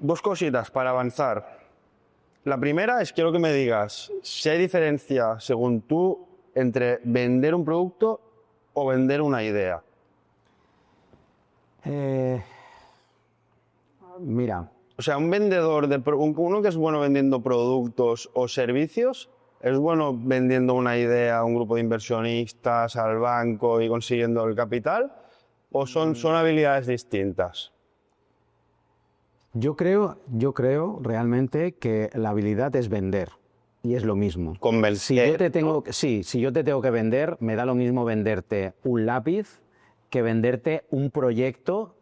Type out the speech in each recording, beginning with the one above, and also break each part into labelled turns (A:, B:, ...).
A: dos cositas para avanzar. La primera es quiero que me digas si hay diferencia, según tú, entre vender un producto o vender una idea.
B: Mira,
A: O sea, un vendedor, uno que es bueno vendiendo productos o servicios, ¿es bueno vendiendo una idea a un grupo de inversionistas, al banco y consiguiendo el capital? ¿O son habilidades distintas?
B: yo creo realmente que la habilidad es vender. Y es lo mismo.
A: Convencer,
B: Si yo te tengo que vender, me da lo mismo venderte un lápiz que venderte un proyecto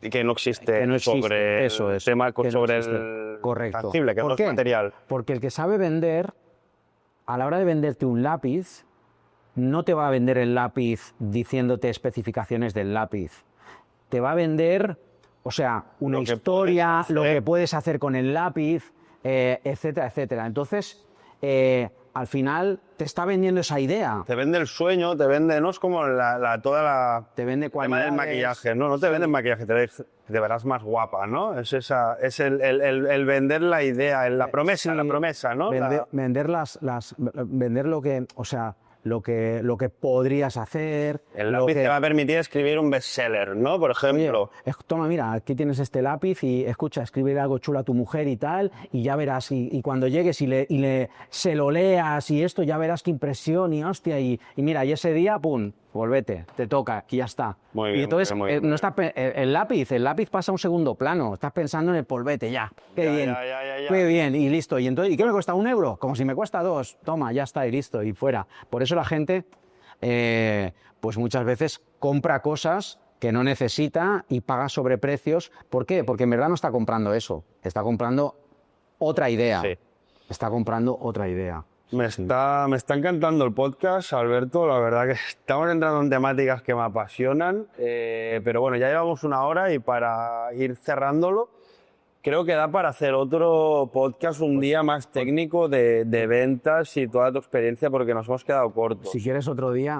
A: y que no existe,
B: que no existe.
A: Sobre
B: Eso
A: el
B: es,
A: tema,
B: que no
A: sobre
B: existe.
A: el
B: Correcto.
A: tangible, que
B: ¿Por
A: no
B: qué?
A: es material.
B: Porque el que sabe vender, a la hora de venderte un lápiz, no te va a vender el lápiz diciéndote especificaciones del lápiz. Te va a vender, o sea, una historia, lo que puedes hacer con el lápiz, etcétera, etcétera. Entonces, al final te está vendiendo esa idea.
A: Te vende el sueño, te vende, no es como toda la...
B: Te vende
A: el tema del maquillaje, no te vende el maquillaje, te verás más guapa, ¿no? Es el vender la idea, la promesa, la promesa, ¿no?
B: Vender vender lo que, o sea, lo que podrías hacer.
A: El lápiz te va a permitir escribir un bestseller, ¿no? Por ejemplo.
B: Oye, toma, mira, aquí tienes este lápiz y escucha, escribir algo chulo a tu mujer y tal, y ya verás, y cuando llegues se lo leas y esto, ya verás qué impresión y hostia, y mira, y ese día, pum, volvete, te toca, y ya está.
A: Muy bien,
B: y entonces,
A: muy bien.
B: no está, el lápiz pasa a un segundo plano, estás pensando en el polvete, ya, qué bien, qué bien, y listo. Y entonces, ¿y qué me cuesta? ¿1 euro? Como si me cuesta 2, toma, ya está, y listo, y fuera. Por eso la gente, pues muchas veces compra cosas que no necesita y paga sobreprecios. ¿Por qué? Porque en verdad no está comprando eso, está comprando otra idea.
A: Sí.
B: Está comprando otra idea.
A: Me está encantando el podcast, Alberto. La verdad que estamos entrando en temáticas que me apasionan. Pero bueno, ya llevamos 1 hora y para ir cerrándolo, creo que da para hacer otro podcast un día más técnico de ventas y toda tu experiencia, porque nos hemos quedado cortos.
B: Si quieres otro día,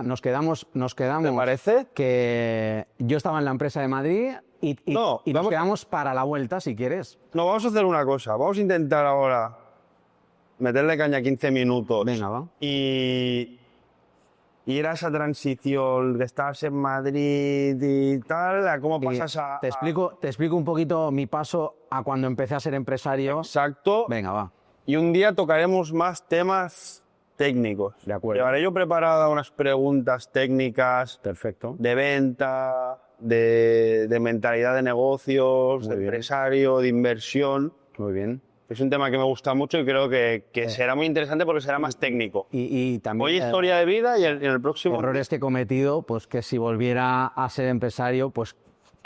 B: nos quedamos.
A: ¿Te parece?
B: Que yo estaba en la empresa de Madrid y nos quedamos para la vuelta, si quieres.
A: No, vamos a hacer una cosa. Vamos a intentar ahora meterle caña 15 minutos.
B: Venga, va.
A: Y ir a esa transición de estar en Madrid y tal, a cómo pasas a...
B: Te explico un poquito mi paso a cuando empecé a ser empresario.
A: Exacto.
B: Venga, va.
A: Y un día tocaremos más temas técnicos.
B: De acuerdo.
A: Llevaré yo preparada unas preguntas técnicas.
B: Perfecto.
A: De venta, de mentalidad de negocios,
B: Muy
A: de
B: bien.
A: empresario, de inversión.
B: Muy bien.
A: Es un tema que me gusta mucho y creo que será muy interesante porque será más técnico.
B: Y también
A: Hoy historia de vida y en el próximo...
B: errores que he cometido, pues que si volviera a ser empresario, pues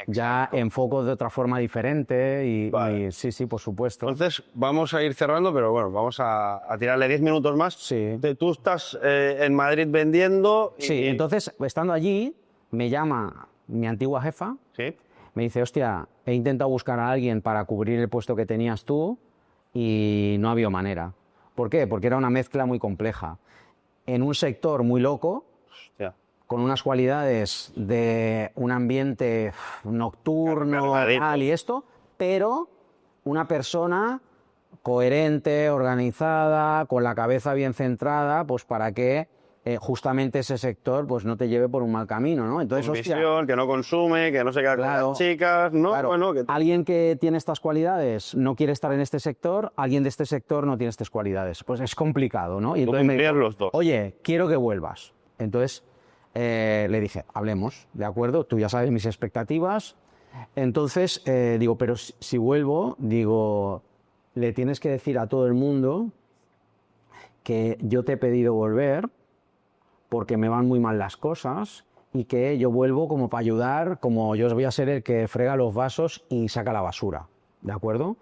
B: ya enfoco de otra forma diferente y sí, por supuesto.
A: Entonces vamos a ir cerrando, pero bueno, vamos a tirarle 10 minutos más.
B: Sí.
A: Tú estás en Madrid vendiendo...
B: Sí, entonces, estando allí, me llama mi antigua jefa,
A: Sí.
B: me dice, hostia, he intentado buscar a alguien para cubrir el puesto que tenías tú y no ha habido manera. ¿Por qué? Porque era una mezcla muy compleja. En un sector muy loco,
A: Hostia.
B: con unas cualidades de un ambiente nocturno
A: Cargadito.
B: tal y esto, pero una persona coherente, organizada, con la cabeza bien centrada, pues para que justamente ese sector pues no te lleve por un mal camino, ¿no? Entonces,
A: Con
B: hostia,
A: visión, que no consume, que no se queda con
B: Claro.
A: las chicas, ¿no?
B: claro,
A: Bueno, que...
B: alguien que tiene estas cualidades no quiere estar en este sector, alguien de este sector no tiene estas cualidades. Pues es complicado, ¿no? Y entonces me
A: cumplías
B: dijo,
A: los dos.
B: oye, quiero que vuelvas. Entonces le dije, hablemos, ¿de acuerdo? Tú ya sabes mis expectativas. Entonces digo, pero si vuelvo, digo, le tienes que decir a todo el mundo que yo te he pedido volver porque me van muy mal las cosas y que yo vuelvo como para ayudar, como yo voy a ser el que frega los vasos y saca la basura, ¿de acuerdo?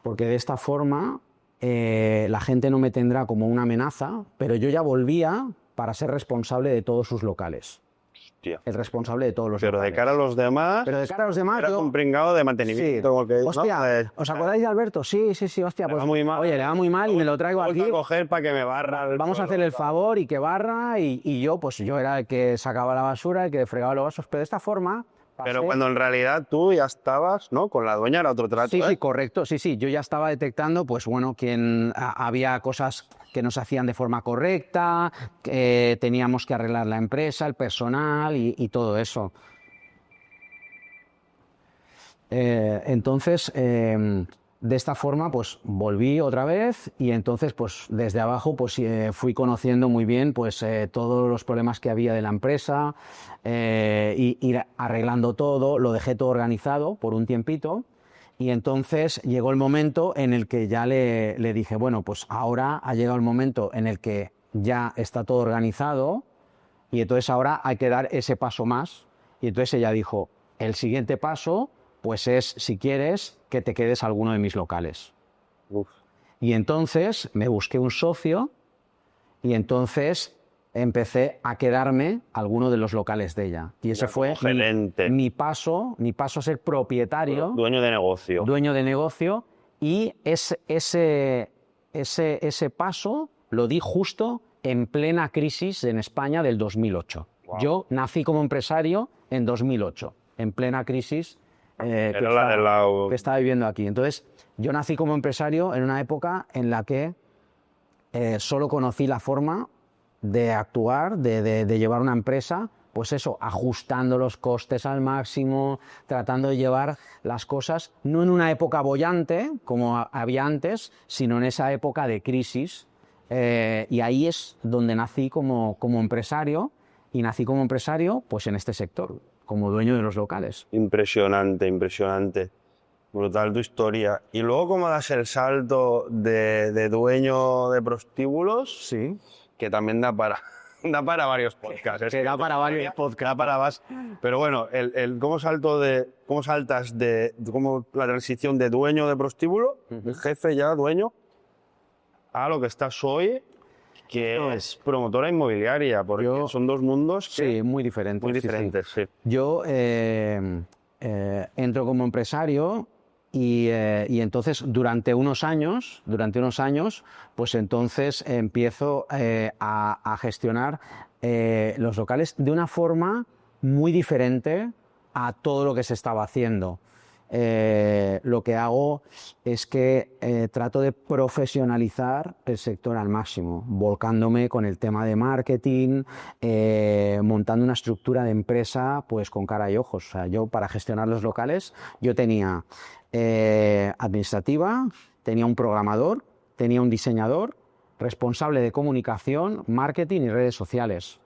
B: Porque de esta forma la gente no me tendrá como una amenaza, pero yo ya volvía para ser responsable de todos sus locales.
A: Hostia.
B: El responsable de todos los
A: Pero
B: locales.
A: de cara a los demás...
B: Pero de cara a los demás,
A: Era
B: yo...
A: un pringado de mantenimiento.
B: Sí.
A: Como que,
B: Hostia,
A: ¿no?
B: ¿os acordáis de Alberto? Sí, hostia,
A: Le
B: pues...
A: va muy mal.
B: Oye, le va muy mal y me lo traigo
A: Vuelvo
B: aquí.
A: a coger para que me barra el
B: Vamos a
A: suelo,
B: hacerle el
A: tal.
B: favor y que barra y yo, pues yo era el que sacaba la basura, el que fregaba los vasos, pero de esta forma
A: Pero
B: pasé-
A: cuando en realidad tú ya estabas, ¿no? Con la dueña era otro trato,
B: Sí,
A: ¿eh?
B: sí, correcto. Sí, sí, yo ya estaba detectando, pues bueno, había cosas que no se hacían de forma correcta, que teníamos que arreglar la empresa, el personal y todo eso. Entonces, de esta forma, pues volví otra vez y entonces, pues desde abajo, pues fui conociendo muy bien, pues todos los problemas que había de la empresa, y ir arreglando todo, lo dejé todo organizado por un tiempito y entonces llegó el momento en el que ya le dije, bueno, pues ahora ha llegado el momento en el que ya está todo organizado y entonces ahora hay que dar ese paso más. Y entonces ella dijo, el siguiente paso, pues es, si quieres, que te quedes a alguno de mis locales.
A: Uf.
B: Y entonces me busqué un socio y entonces empecé a quedarme a alguno de los locales de ella. Y ese
A: Ya
B: fue
A: como gerente.
B: mi paso a ser propietario,
A: Dueño de negocio.
B: dueño de negocio, y ese paso lo di justo en plena crisis en España del 2008.
A: Wow.
B: Yo nací como empresario en 2008, en plena crisis
A: Era la de la...
B: que estaba viviendo aquí. Entonces, yo nací como empresario en una época en la que solo conocí la forma de actuar, de llevar una empresa, pues eso, ajustando los costes al máximo, tratando de llevar las cosas, no en una época boyante, como había antes, sino en esa época de crisis. Y ahí es donde nací como empresario, y nací como empresario pues en este sector, como dueño de los locales.
A: Impresionante, impresionante. Brutal tu historia. Y luego, ¿cómo das el salto de dueño de prostíbulos?
B: Sí.
A: Que también da para, da para varios podcasts. Es
B: Que da para varios
A: podcasts. Para más. Pero bueno, ¿cómo saltas cómo la transición de dueño de prostíbulo, el jefe ya, dueño, a lo que estás hoy, que es promotora inmobiliaria? Porque son dos mundos
B: Sí, muy diferentes.
A: muy
B: sí, sí.
A: diferentes. Sí.
B: Yo entro como empresario y entonces durante unos años, pues entonces empiezo a gestionar los locales de una forma muy diferente a todo lo que se estaba haciendo. Lo que hago es que trato de profesionalizar el sector al máximo, volcándome con el tema de marketing, montando una estructura de empresa pues con cara y ojos. O sea, yo para gestionar los locales, yo tenía administrativa, tenía un programador, tenía un diseñador, responsable de comunicación, marketing y redes sociales.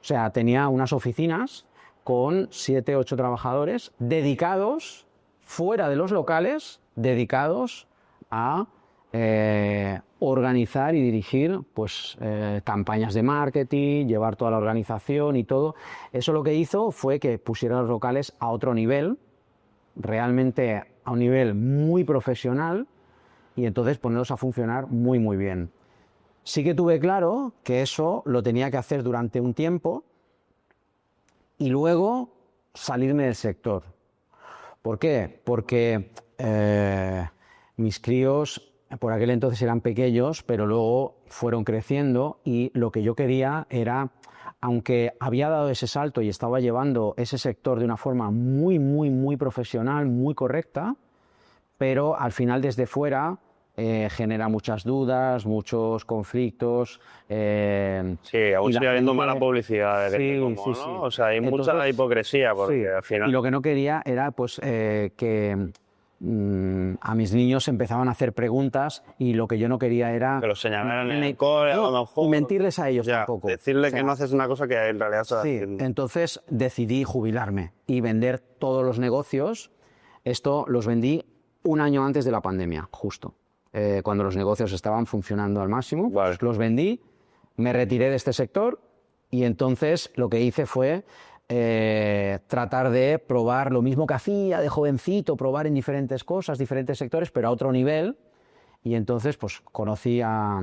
B: O sea, tenía unas oficinas con 7, 8 trabajadores dedicados, fuera de los locales, dedicados a organizar y dirigir pues, campañas de marketing, llevar toda la organización y todo. Eso lo que hizo fue que pusiera los locales a otro nivel, realmente a un nivel muy profesional, y entonces ponerlos a funcionar muy, muy bien. Sí que tuve claro que eso lo tenía que hacer durante un tiempo y luego salirme del sector. ¿Por qué? Porque mis críos por aquel entonces eran pequeños, pero luego fueron creciendo y lo que yo quería era, aunque había dado ese salto y estaba llevando ese sector de una forma muy, muy, muy profesional, muy correcta, pero al final desde fuera genera muchas dudas, muchos conflictos.
A: Sí, aún sigue habiendo mala publicidad.
B: Sí,
A: ¿no?
B: sí.
A: O sea, hay mucha hipocresía porque al final...
B: Y lo que no quería era pues, que a mis niños empezaban a hacer preguntas y lo que yo no quería era...
A: Que los señalaran en el cole, a lo mejor...
B: Y mentirles a ellos
A: ya,
B: tampoco.
A: decirle
B: O sea,
A: que no haces una cosa que en realidad estás
B: sí,
A: haciendo.
B: entonces decidí jubilarme y vender todos los negocios. Esto los vendí un año antes de la pandemia, justo. Cuando los negocios estaban funcionando al máximo,
A: Vale.
B: los vendí, me retiré de este sector y entonces lo que hice fue tratar de probar lo mismo que hacía de jovencito, probar en diferentes cosas, diferentes sectores, pero a otro nivel. Y entonces pues conocí a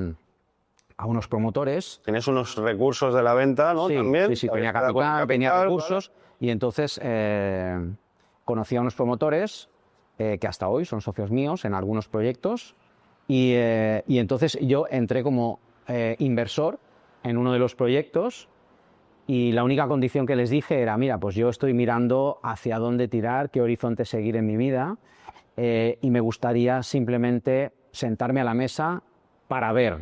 B: unos promotores.
A: Tienes unos recursos de la venta, ¿no?
B: Sí,
A: También.
B: sí, tenía capital, tenía recursos. Y entonces conocí a unos promotores que hasta hoy son socios míos en algunos proyectos. Y entonces yo entré como inversor en uno de los proyectos Y la única condición que les dije era, mira, pues yo estoy mirando hacia dónde tirar, qué horizonte seguir en mi vida, y me gustaría simplemente sentarme a la mesa para ver,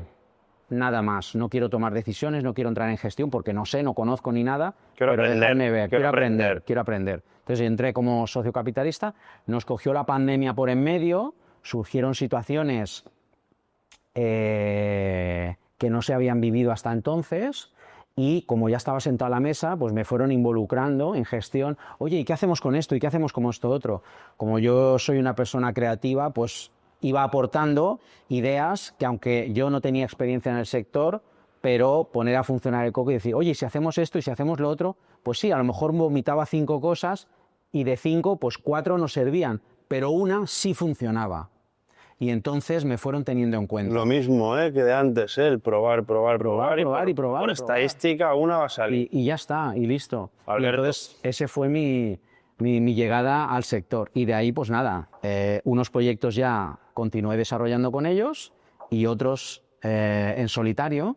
B: nada más. No quiero tomar decisiones, no quiero entrar en gestión porque no sé, no conozco ni nada,
A: Quiero
B: pero
A: aprender,
B: déjame ver,
A: quiero
B: quiero aprender. Entonces entré como socio capitalista, nos cogió la pandemia por en medio, surgieron situaciones que no se habían vivido hasta entonces, y como ya estaba sentado a la mesa, pues me fueron involucrando en gestión. Oye, ¿y qué hacemos con esto? ¿Y qué hacemos con esto otro? Como yo soy una persona creativa, pues iba aportando ideas que, aunque yo no tenía experiencia en el sector, pero poner a funcionar el coco y decir, oye, si hacemos esto y si hacemos lo otro, pues sí, a lo mejor vomitaba 5 cosas y de 5, pues 4 no servían, pero una sí funcionaba. Y entonces me fueron teniendo en cuenta.
A: Lo mismo que de antes, el probar.
B: Probar y probar.
A: Por estadística, una va a salir.
B: Y ya está, y listo.
A: Alberto.
B: Y entonces ese fue mi llegada al sector. Y de ahí, pues nada, unos proyectos ya continué desarrollando con ellos y otros en solitario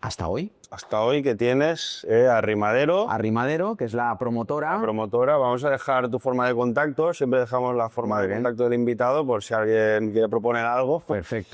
B: hasta hoy.
A: Hasta hoy que tienes Arrimadero.
B: Arrimadero, que es la promotora.
A: La promotora. Vamos a dejar tu forma de contacto. Siempre dejamos la forma de contacto del invitado por si alguien quiere proponer algo.
B: Perfecto.